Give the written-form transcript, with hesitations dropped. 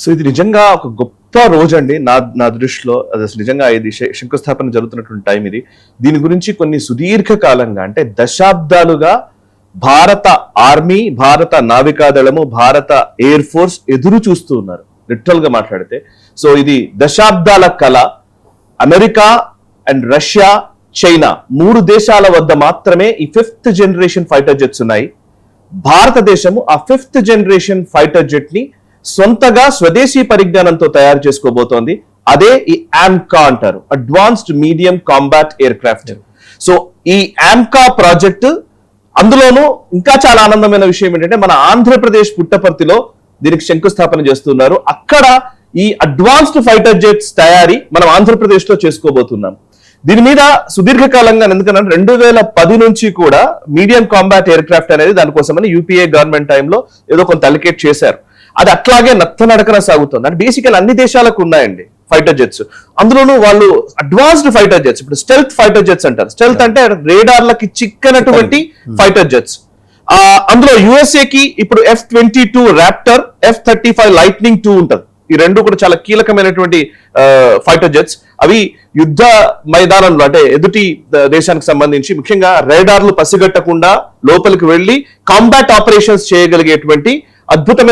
So ఇది నిజంగా ఒక గొప్ప రోజు అండి నా దృష్టిలో. అది అసలు నిజంగా ఇది శంకుస్థాపన జరుగుతున్నటువంటి టైం ఇది. దీని గురించి కొన్ని సుదీర్ఘ కాలంగా అంటే దశాబ్దాలుగా భారత ఆర్మీ, భారత నావికాదళము, భారత ఎయిర్ ఫోర్స్ ఎదురు చూస్తూ ఉన్నారు లిటరల్ గా మాట్లాడితే. సో ఇది దశాబ్దాల కళ. అమెరికా అండ్ రష్యా, చైనా 3 దేశాల వద్ద మాత్రమే ఈ 5th జనరేషన్ ఫైటర్ జెట్స్ ఉన్నాయి. భారతదేశము ఆ 5th జనరేషన్ ఫైటర్ జెట్ ని సొంతగా స్వదేశీ పరిజ్ఞానంతో తయారు చేసుకోబోతోంది. అదే ఈ ఆమ్కా అంటారు, advanced medium combat aircraft. So ఈ ఆమ్కా ప్రాజెక్ట్, అందులోనూ ఇంకా చాలా ఆనందమైన విషయం ఏంటంటే మన ఆంధ్రప్రదేశ్ పుట్టపర్తిలో దీనికి శంకుస్థాపన చేస్తున్నారు. అక్కడ ఈ అడ్వాన్స్డ్ ఫైటర్ జెట్స్ తయారీ మనం ఆంధ్రప్రదేశ్ లో చేసుకోబోతున్నాం. దీని మీద సుదీర్ఘకాలంగా, ఎందుకంటే 2010 నుంచి కూడా మీడియం కాంబాట్ ఎయిర్ క్రాఫ్ట్ అనేది దానికోసమని యూపీఏ గవర్నమెంట్ టైంలో ఏదో కొంత అలికేట్ చేశారు. అది అట్లాగే నత్తనడకన సాగుతుంది. అంటే బేసికల్ అన్ని దేశాలకు ఉన్నాయండి ఫైటర్ జెట్స్. అందులోనూ వాళ్ళు అడ్వాన్స్డ్ ఫైటర్ జెట్స్, ఇప్పుడు స్టెల్త్ ఫైటర్ జెట్స్ అంటారు. స్టెల్త్ అంటే రేడార్లకి చిక్కనటువంటి ఫైటర్ జెట్స్. అందులో యుఎస్ఏకి ఇప్పుడు F-22 రాప్టర్, F-35 లైట్నింగ్ 2 ఉంటది. ఈ రెండు కూడా చాలా కీలకమైనటువంటి ఫైటర్ జెట్స్. అవి యుద్ధ మైదానంలో అంటే ఎదుటి దేశానికి సంబంధించి ముఖ్యంగా రేడార్లు పసిగట్టకుండా లోపలికి వెళ్లి కాంబాట్ ఆపరేషన్స్ చేయగలిగేటువంటి అద్భుతమైన